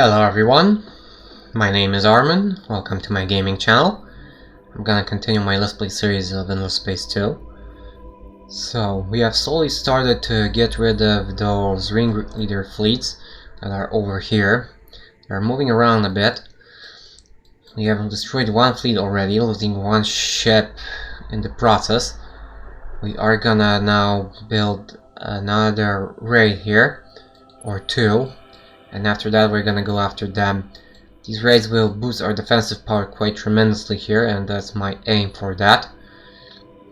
Hello everyone, my name is Armin, welcome to my gaming channel. I'm gonna continue my Let's Play series of Endless Space 2. So, we have slowly started to get rid of those ringleader fleets that are over here. They're moving around a bit. We have destroyed one fleet already, losing one ship in the process. We are gonna now build another raid here, or two. And after that we're gonna go after them. These raids will boost our defensive power quite tremendously here, and that's my aim for that.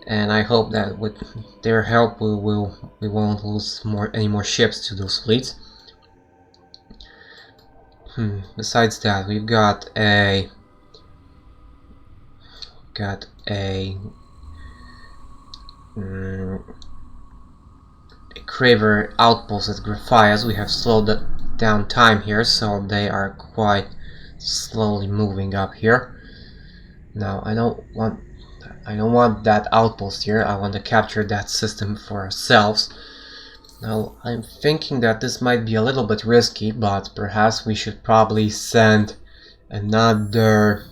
And I hope that with their help we won't lose any more ships to those fleets. Besides that, we've got a Craver outpost at Graphias. We have slowed down time here, so they are quite slowly moving up here. Now I don't want that outpost here. I want to capture that system for ourselves. Now I'm thinking that this might be a little bit risky, but perhaps we should probably send another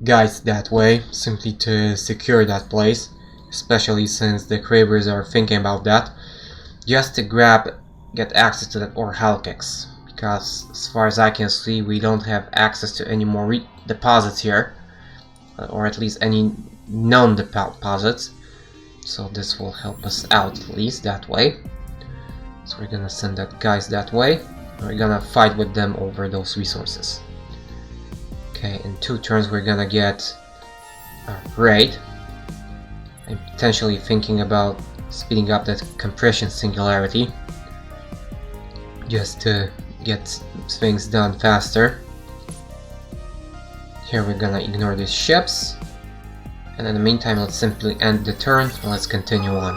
guys that way, simply to secure that place, especially since the Cravers are thinking about that, just to get access to that ore halkex, because as far as I can see we don't have access to any more deposits here, or at least any known deposits, so this will help us out at least that way. So we're gonna send that guys that way, and we're gonna fight with them over those resources. Okay, in 2 turns we're gonna get a raid. I'm potentially thinking about speeding up that compression singularity, just to get things done faster. Here we're gonna ignore these ships, and in the meantime let's simply end the turn and let's continue on.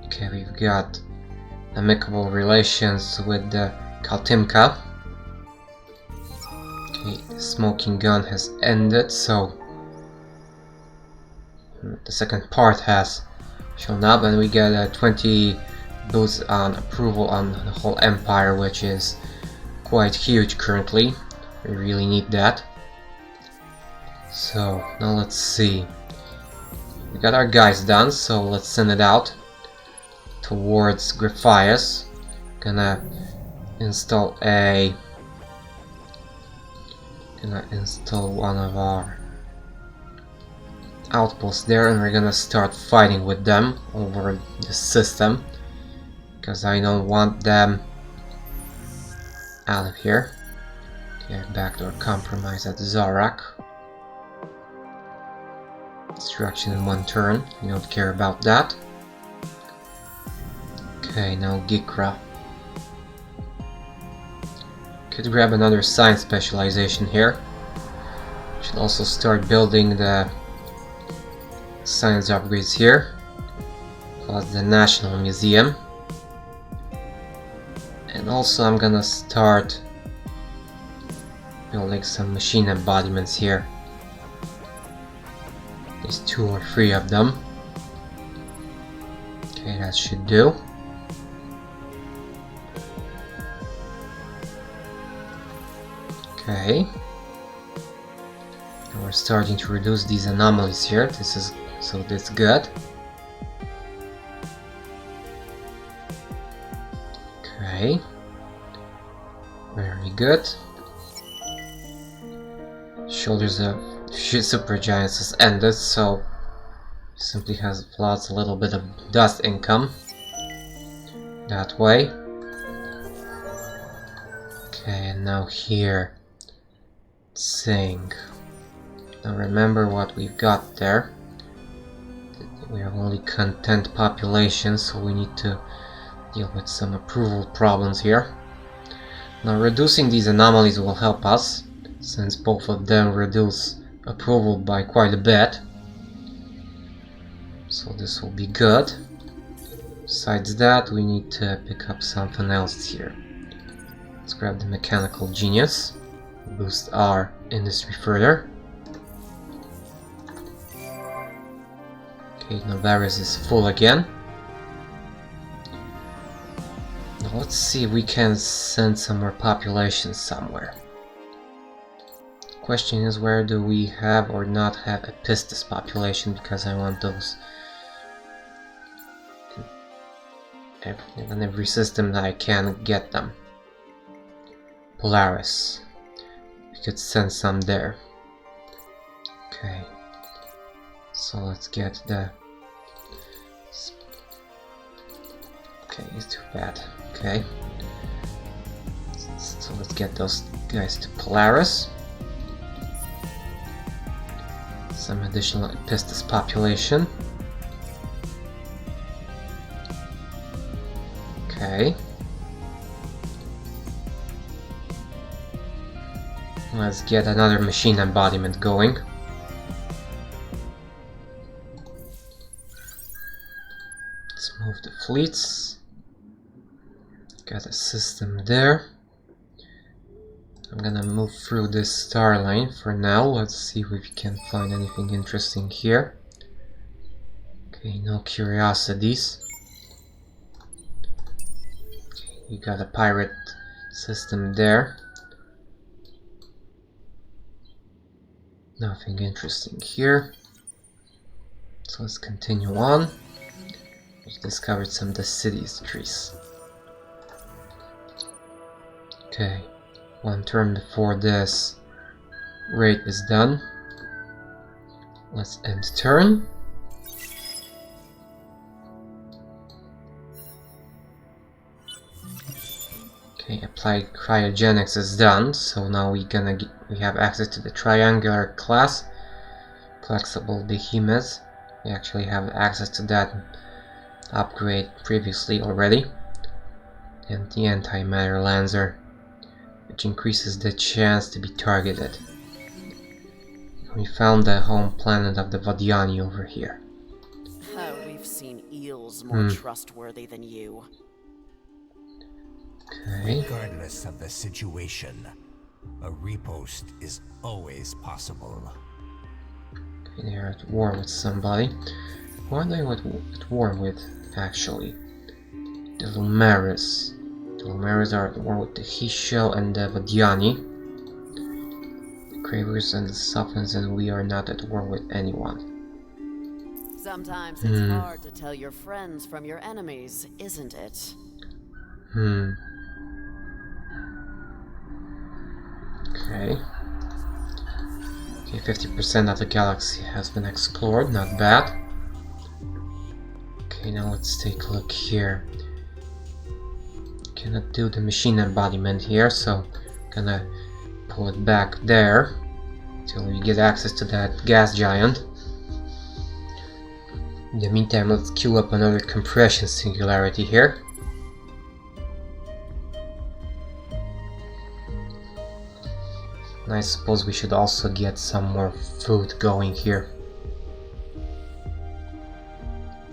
Okay, we've got amicable relations with the Kaltimka. Okay, the smoking gun has ended, so the second part has shown up, and we get a 20 boost on approval on the whole empire, which is quite huge currently. We really need that. So now let's see. We got our guys done, so let's send it out towards Graphias. Gonna install one of our outposts there, and we're gonna start fighting with them over the system, because I don't want them out of here. Okay, backdoor compromise at Zarak. Destruction in 1 turn, we don't care about that. Okay, now Gikra. Could grab another science specialization here. Should also start building the science upgrades here, plus the National Museum. And also I'm gonna start building some machine embodiments here. There's 2 or 3 of them. Okay, that should do. Okay. And we're starting to reduce these anomalies here. That's good. Okay. Very good. Shoulders of Supergiants has ended, so simply has lost a little bit of dust income that way. Okay, and now here, Sing. Now remember what we've got there. We have only content population, so we need to deal with some approval problems here. Now reducing these anomalies will help us, since both of them reduce approval by quite a bit. So this will be good. Besides that, we need to pick up something else here. Let's grab the Mechanical Genius, boost our industry further. Okay, Novaris is full again. let's see if we can send some more population somewhere. Question is, where do we have or not have a Pistis population, because I want those in every system that I can get them. Polaris. We could send some there. Okay. So let's get the... Okay, it's too bad. Okay. So let's get those guys to Polaris. Some additional Pistis population. Okay. Let's get another machine embodiment going. Let's move the fleets. Got a system there. I'm gonna move through this star line for now. Let's see if we can find anything interesting here. Okay, no curiosities. Okay, you got a pirate system there. Nothing interesting here. So let's continue on. We've discovered some of the city's trees. Okay, one turn before this raid is done. Let's end turn. Okay, applied cryogenics is done, so now we have access to the triangular class, flexible behemoths. We actually have access to that upgrade previously already, and the antimatter Lancer, which increases the chance to be targeted. We found the home planet of the Vadiani over here. Oh, we've seen eels more trustworthy than you. Okay. Regardless of the situation, a repost is always possible. Okay, they're at war with somebody. Who are they at war with, actually? The Lumeris. The Lumeris are at war with the Hisho and the Vadiani. The Cravers and the Softens, and we are not at war with anyone. Sometimes it's hard to tell your friends from your enemies, isn't it? Okay. Okay, 50% of the galaxy has been explored, not bad. Okay, now let's take a look here. Cannot do the machine embodiment here, so gonna pull it back there till we get access to that gas giant. In the meantime, let's queue up another compression singularity here. And I suppose we should also get some more food going here.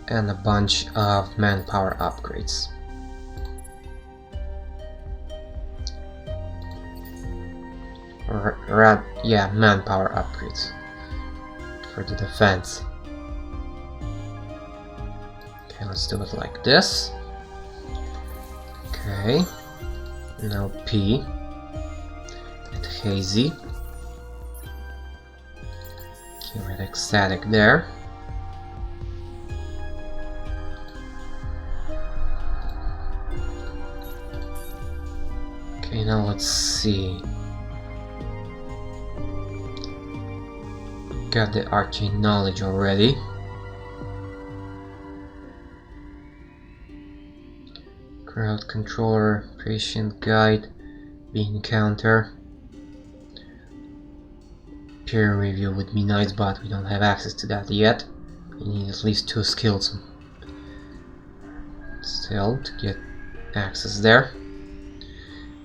And a bunch of manpower upgrades. Yeah, manpower upgrades for the defense. Okay, let's do it like this. Okay, now P. Hazy. Okay, we're ecstatic there. Okay, now let's see. Got the arcane knowledge already. Crowd controller, patient guide, bean counter. Peer review would be nice, but we don't have access to that yet. We need at least 2 skills still to get access there.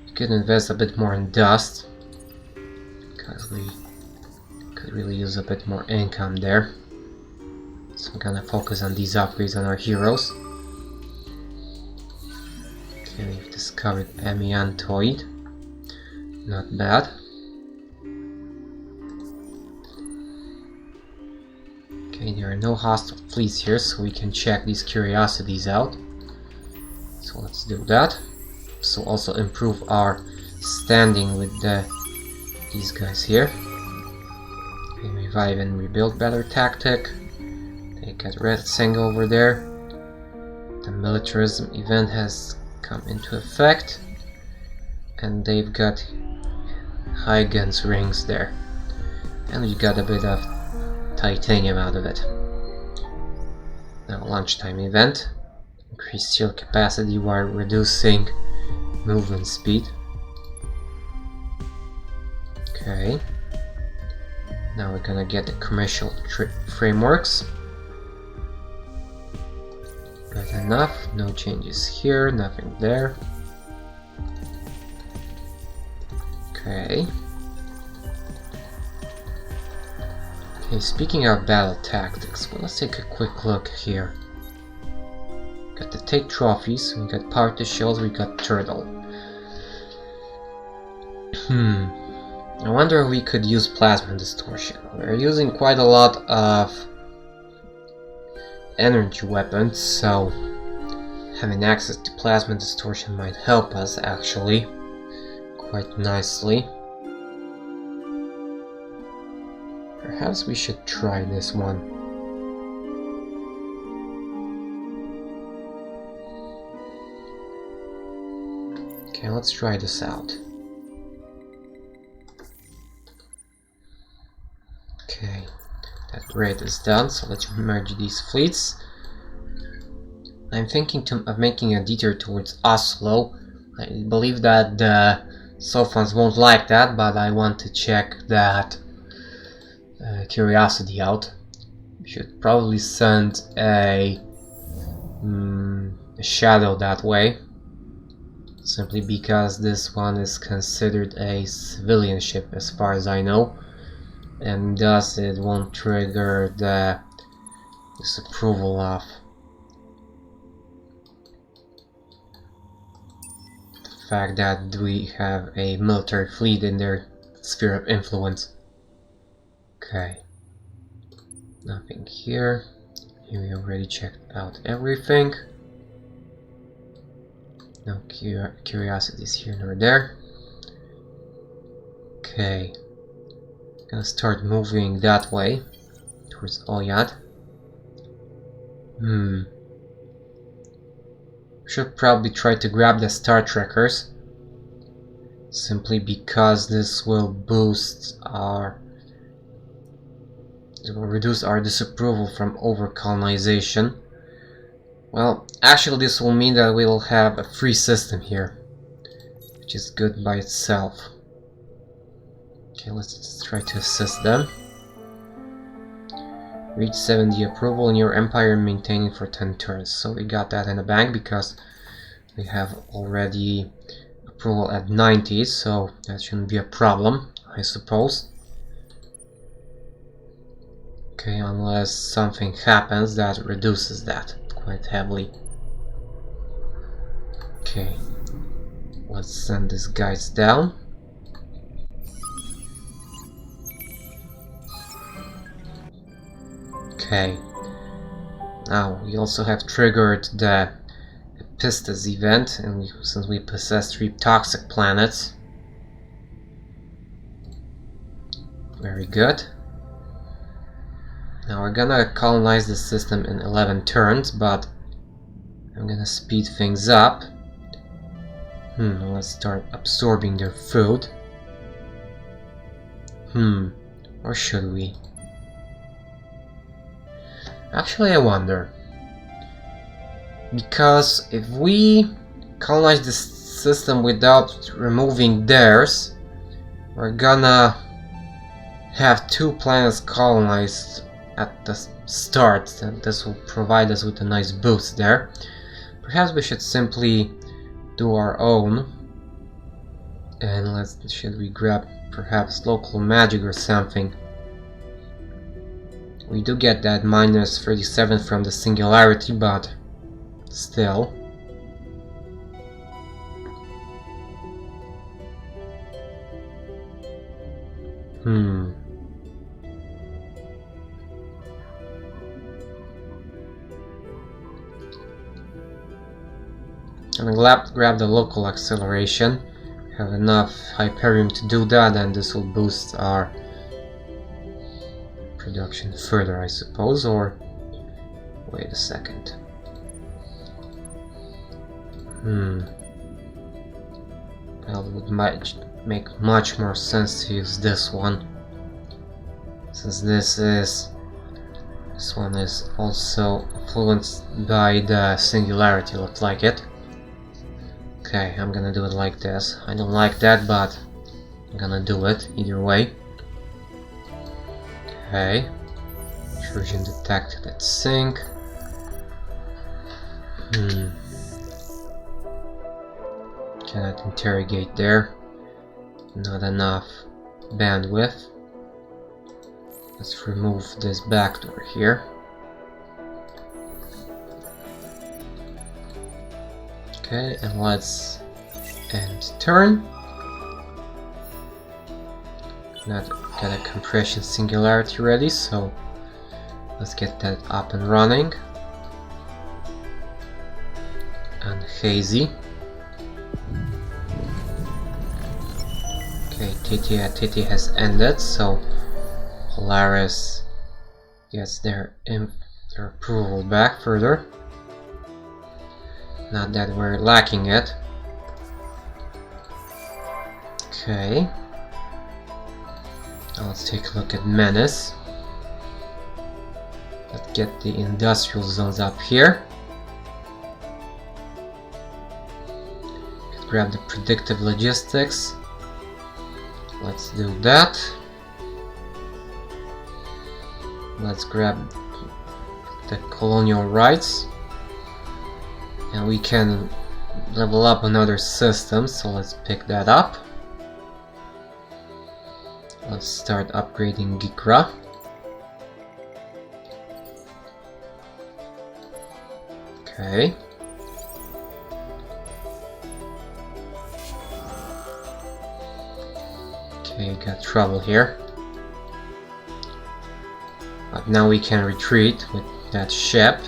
We could invest a bit more in dust, because we could really use a bit more income there. So I'm gonna focus on these upgrades on our heroes. Okay, we've discovered Amiantoid. Not bad. Okay, there are no hostile fleets here, so we can check these curiosities out. So let's do that. This will also improve our standing with these guys here. Okay, revive and rebuild better tactic. They get red thing over there. The militarism event has come into effect. And they've got high guns rings there. And we got a bit of titanium out of it. Now lunchtime event. Increase shield capacity while reducing movement speed. Okay. Now we're gonna get the commercial frameworks. Good enough. No changes here. Nothing there. Okay. Okay, speaking of battle tactics, well, let's take a quick look here. Got the take trophies, we got party shells, we got turtle. I wonder if we could use plasma distortion. We're using quite a lot of energy weapons, so having access to plasma distortion might help us actually quite nicely. Perhaps we should try this one. Okay, let's try this out. Okay, that raid is done, so let's merge these fleets. I'm thinking of making a detour towards Oslo. I believe that the Sophons won't like that, but I want to check that curiosity out. We should probably send a shadow that way, simply because this one is considered a civilian ship as far as I know, and thus it won't trigger the disapproval of the fact that we have a military fleet in their sphere of influence. Okay, nothing here. Here we already checked out everything. No curiosities here nor there. Okay, gonna start moving that way towards Oyad. Should probably try to grab the Star Trekkers, simply because this will boost our, it will reduce our disapproval from over-colonization. Well, actually this will mean that we will have a free system here, which is good by itself. Okay, let's try to assist them. Reach 70 approval in your empire, maintaining for 10 turns. So we got that in the bank because we have already approval at 90, so that shouldn't be a problem, I suppose. Okay, unless something happens that reduces that quite heavily. Okay, let's send these guys down. Okay, now we also have triggered the Pistis event, and since we possess 3 toxic planets. Very good. Now we're gonna colonize the system in 11 turns, but I'm gonna speed things up. Let's start absorbing their food. Or should we? Actually, I wonder. Because if we colonize the system without removing theirs, we're gonna have 2 planets colonized at the start, and this will provide us with a nice boost there. Perhaps we should simply do our own, and should we grab perhaps local magic or something? We do get that minus 37 from the singularity, but still. I'm gonna grab the local acceleration. Have enough Hyperium to do that, and this will boost our production further, I suppose. Or wait a second. Well, it would make much more sense to use this one, since this one is also influenced by the singularity, looks like it. Okay, I'm gonna do it like this. I don't like that, but I'm gonna do it either way. Okay. Intrusion detected at sync. Cannot interrogate there. Not enough bandwidth. Let's remove this backdoor here. Okay, and let's end turn. Not got a compression singularity ready, so let's get that up and running. And hazy. Okay, TT has ended, so Polaris gets their approval back further. Not that we're lacking it. Okay. Now let's take a look at Menace. Let's get the industrial zones up here. Could grab the predictive logistics. Let's do that. Let's grab the colonial rights. And we can level up another system, so let's pick that up. Let's start upgrading Gikra. Okay. Okay, got trouble here. But now we can retreat with that ship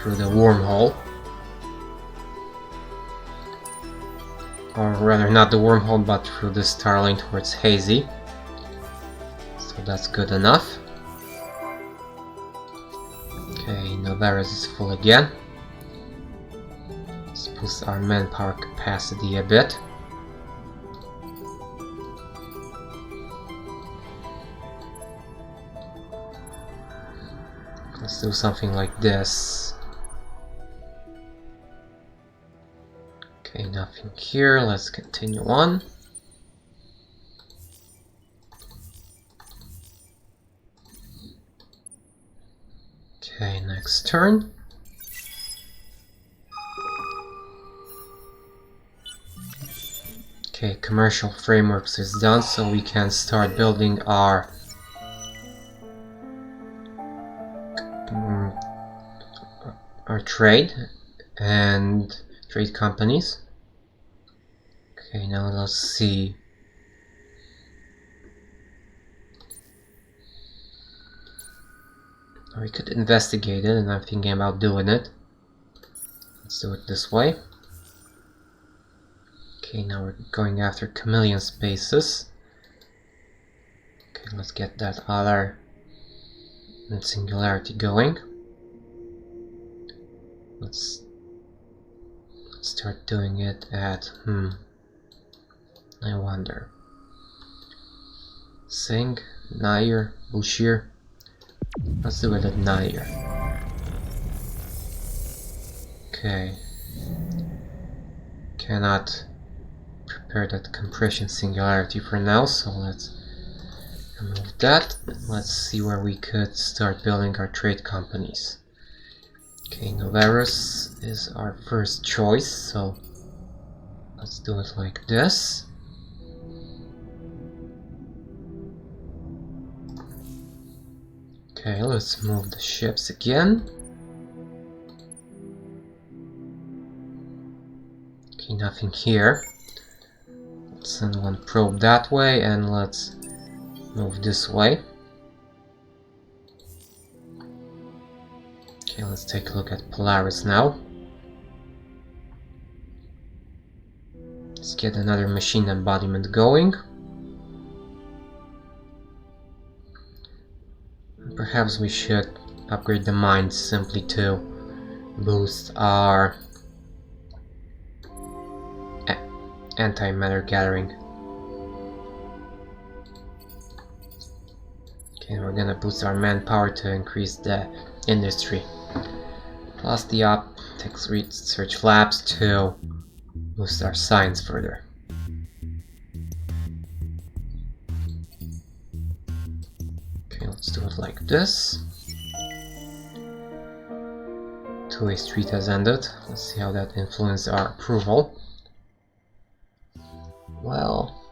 through the wormhole. Or rather, not the wormhole, but through the star lane towards Hazy. So that's good enough. Okay, Novaris is full again. Let's boost our manpower capacity a bit. Let's do something like this. Okay, nothing here. Let's continue on. Okay, next turn. Okay, commercial frameworks is done, so we can start building our trade and trade companies. Okay, now let's see. We could investigate it, and I'm thinking about doing it. Let's do it this way. Okay, now we're going after chameleon spaces. Okay, let's get that other singularity going. Let's start doing it at I wonder. Singh, Nair, Bushir. Let's do it at Nair. Okay. Cannot prepare that compression singularity for now, so let's remove that. Let's see where we could start building our trade companies. Okay, Novaris is our first choice, so let's do it like this. Okay, let's move the ships again. Okay, nothing here. Let's send one probe that way, and let's move this way. Okay, let's take a look at Polaris now. Let's get another machine embodiment going. Perhaps we should upgrade the mines simply to boost our antimatter gathering. Okay, we're gonna boost our manpower to increase the industry. Plus the optics research labs to boost our science further. Okay, let's do it like this. Two-way street has ended. Let's see how that influenced our approval. Well,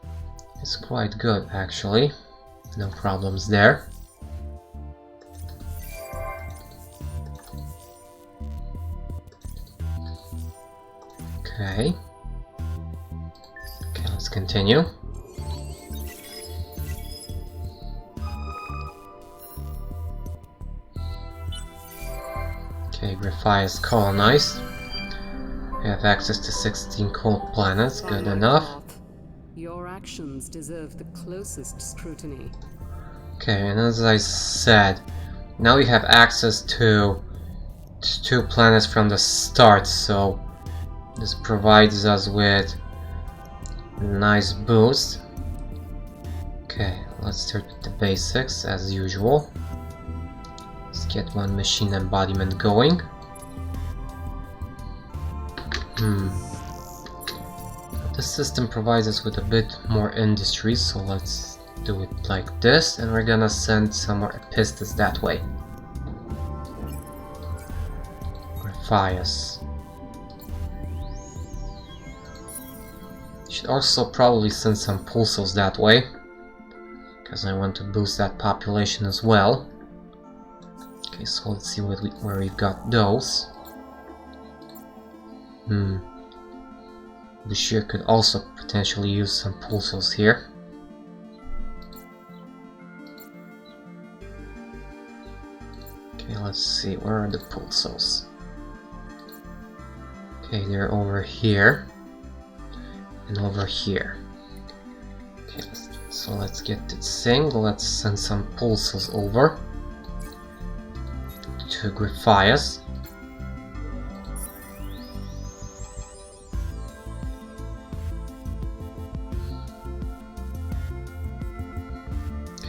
it's quite good actually. No problems there. Okay. Okay, let's continue. Okay, Graphia is colonized. We have access to 16 cold planets, good enough. Your actions deserve the closest scrutiny. Okay, and as I said, now we have access to 2 planets from the start, so this provides us with a nice boost. Okay, let's start with the basics as usual. Let's get one machine embodiment going. This system provides us with a bit more industry, so let's do it like this, and we're gonna send some more Epistas that way. Graphias. Should also probably send some pulsars that way, because I want to boost that population as well. Okay, so let's see what where we've got those. Bashir could also potentially use some pulsars here. Okay, let's see, where are the pulsars? Okay, they're over here and over here. Okay, so let's get this thing. Let's send some pulsars over to Graphias.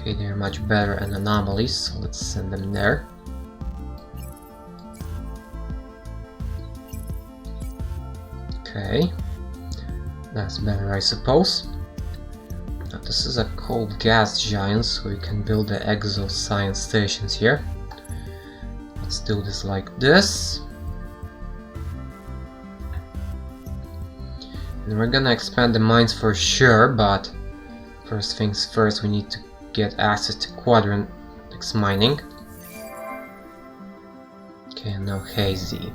Okay, they're much better at anomalies, so let's send them there. Okay, that's better, I suppose. Now, this is a cold gas giant, so we can build the exo science stations here. Let's do this like this. And we're gonna expand the mines for sure, but first things first, we need to get access to Quadrant X mining. Okay, now Hazy.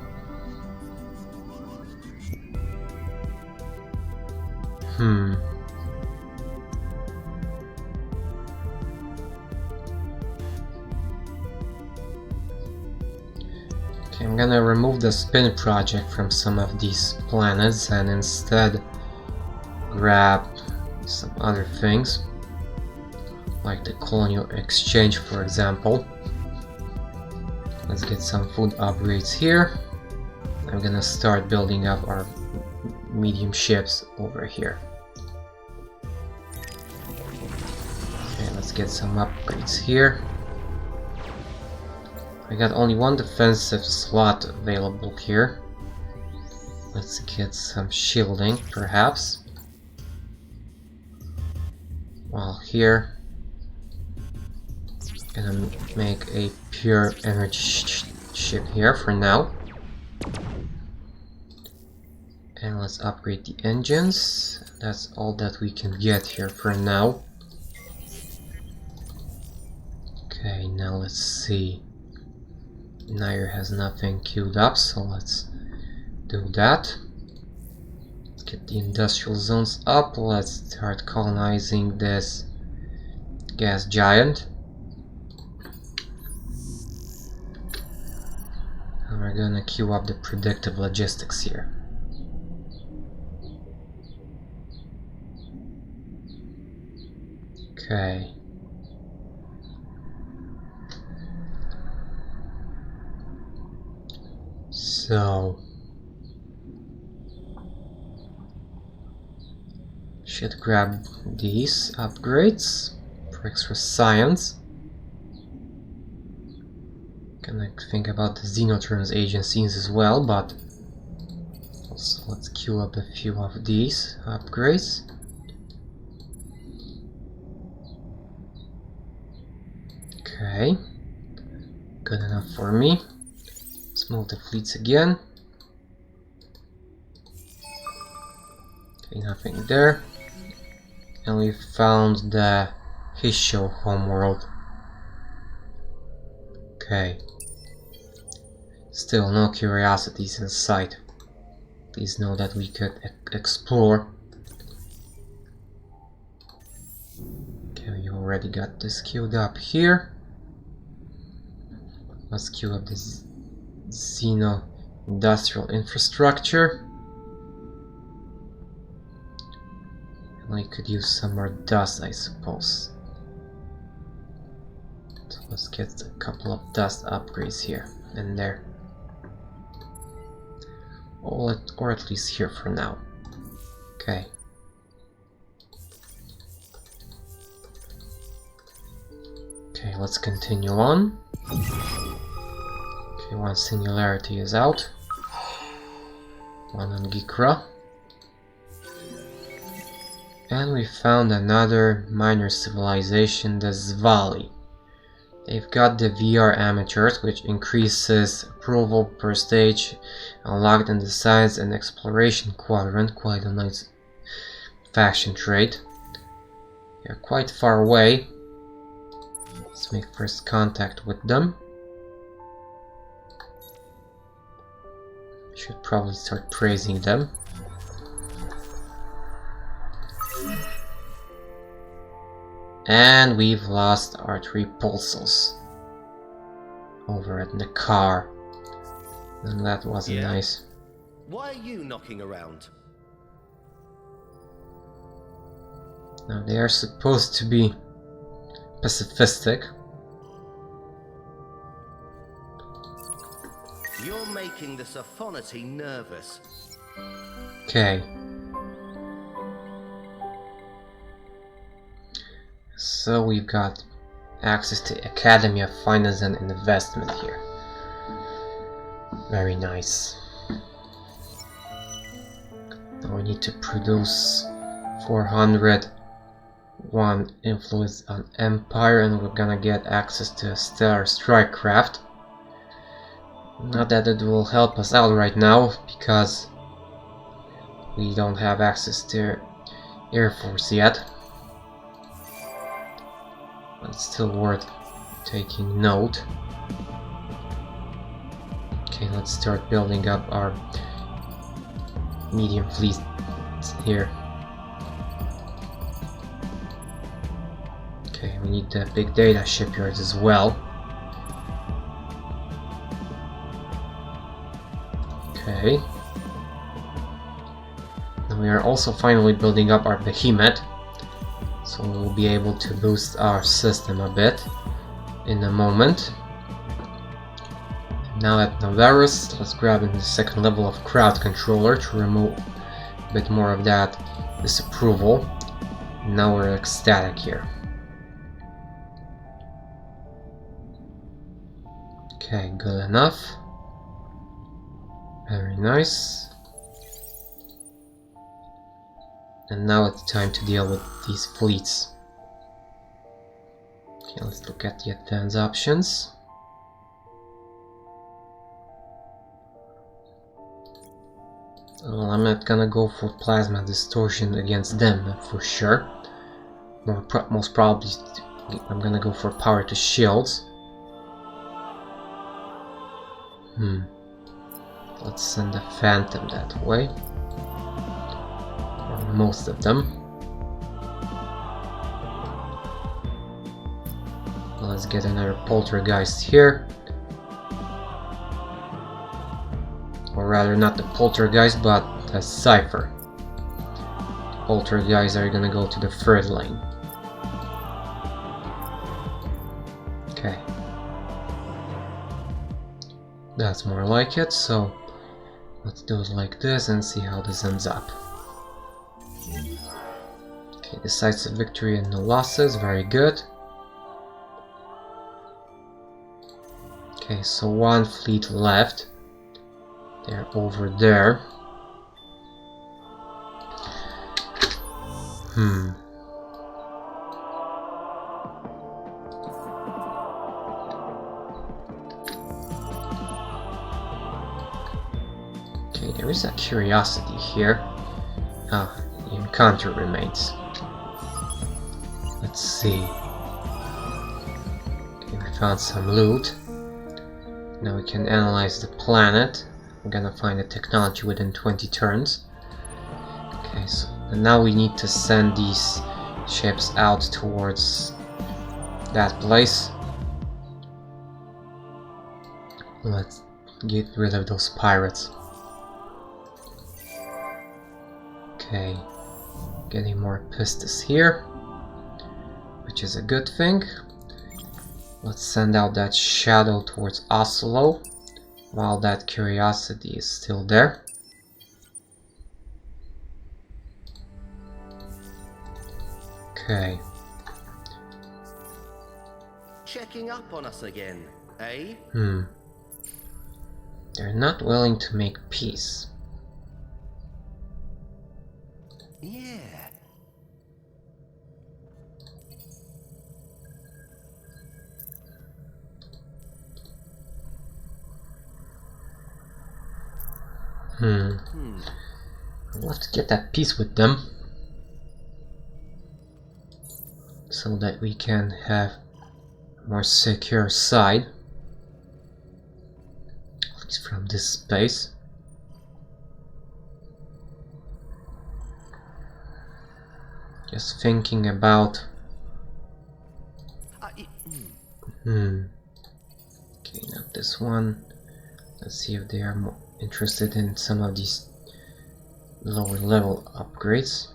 Okay, I'm gonna remove the spin project from some of these planets and instead grab some other things, like the colonial exchange, for example. Let's get some food upgrades here. I'm gonna start building up our medium ships over here. Okay, let's get some upgrades here. I got only one defensive slot available here. Let's get some shielding, perhaps. While here, gonna make a pure energy ship here for now. And let's upgrade the engines. That's all that we can get here for now. Okay, now let's see. Nair has nothing queued up, so let's do that. Let's get the industrial zones up. Let's start colonizing this gas giant. And we're gonna queue up the predictive logistics here. Okay. So should grab these upgrades for extra science. Can I think about the Xenotrons agencies as well, but let's queue up a few of these upgrades. Okay, good enough for me. Let's move the fleets again. Okay, nothing there. And we found the Hisho homeworld. Okay. Still no curiosities in sight. Please know that we could explore. Okay, we already got this queued up here. Let's queue up this Xeno industrial infrastructure. And we could use some more dust, I suppose. So let's get a couple of dust upgrades here and there. Or at least here for now. Okay. Okay, let's continue on. Okay, one singularity is out. One on Gikra. And we found another minor civilization, the Zvali. They've got the VR amateurs, which increases approval per stage, unlocked in the science and exploration quadrant. Quite a nice faction trait. They're quite far away. Let's make first contact with them. Should probably start praising them. And we've lost our 3 pulsals over at the car. And that wasn't nice. Why are you knocking around? Now they are supposed to be pacifistic. You're making the Sophonoty nervous. Okay. So we've got access to Academy of Finance and Investment here. Very nice. Now we need to produce 401 influence on Empire, and we're gonna get access to a Stellar Strike Craft. Not that it will help us out right now, because we don't have access to Air Force yet. But it's still worth taking note. Okay, let's start building up our medium fleet here. Okay, we need the big data shipyards as well. Okay. And we are also finally building up our behemoth, so we'll be able to boost our system a bit in a moment. Now at Navarus, let's grab in the second level of crowd controller to remove a bit more of that disapproval. Now we're ecstatic here. Okay, good enough. Very nice. And now it's time to deal with these fleets. Okay, let's look at the advanced options. Well, I'm not gonna go for plasma distortion against them, for sure. Most probably I'm gonna go for power to shields. Let's send a Phantom that way. Or most of them. Let's get another Poltergeist here. Or rather, not the Poltergeist, but the Cypher. The Poltergeists are gonna go to the third lane. That's more like it, so let's do it like this and see how this ends up. Okay, decisive victory and no losses, very good. Okay, so one fleet left. They're over there. Okay, there is a curiosity here. Ah, the encounter remains. Let's see. Okay, we found some loot. Now we can analyze the planet. We're gonna find the technology within 20 turns. Okay, so and now we need to send these ships out towards that place. Let's get rid of those pirates. Okay, getting more pistis here, which is a good thing. Let's send out that shadow towards Oslo while that curiosity is still there. Okay. Checking up on us again, eh? They're not willing to make peace. Yeah. I'd love to get that peace with them, so that we can have a more secure side, at least from this space. Just thinking about... Okay, not this one. Let's see if they are more interested in some of these lower level upgrades.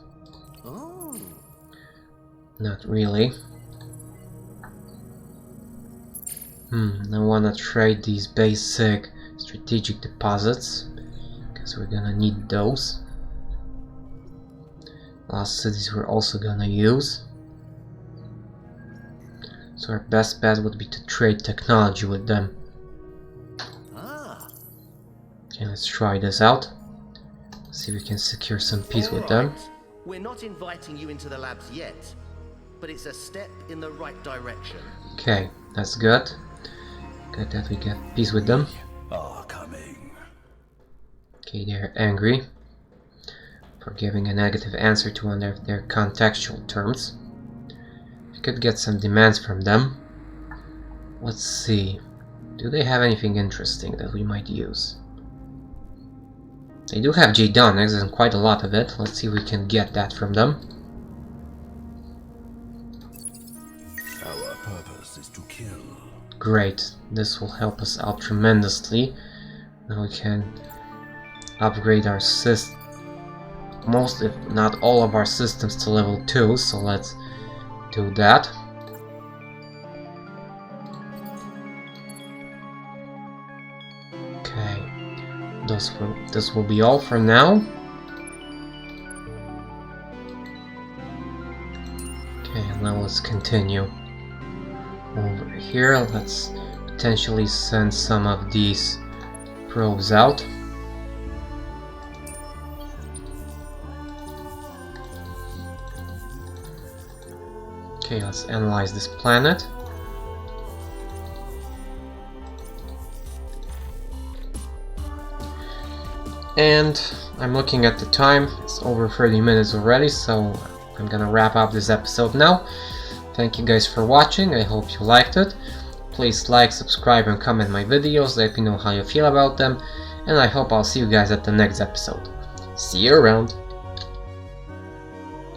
Oh. Not really. I wanna trade these basic strategic deposits, because we're gonna need those. Last cities we're also gonna use. So our best bet would be to trade technology with them. Okay, let's try this out. See if we can secure some peace with them. We're not inviting you into the labs yet, but it's a step in the right direction. Okay, that's good. Good that we get peace with them. Are coming. Okay, they're angry for giving a negative answer to one of their contextual terms. We could get some demands from them. Let's see. Do they have anything interesting that we might use? They do have J-Donics and quite a lot of it. Let's see if we can get that from them. Our purpose is to kill. Great. This will help us out tremendously. Now we can upgrade our most, if not all of our systems to level 2, so let's do that. Okay. This will be all for now. Okay, now let's continue. Over here, let's potentially send some of these probes out. Okay, let's analyze this planet. And I'm looking at the time, it's over 30 minutes already, so I'm gonna wrap up this episode now. Thank you guys for watching, I hope you liked it. Please like, subscribe and comment my videos, let me know how you feel about them, and I hope I'll see you guys at the next episode. See you around!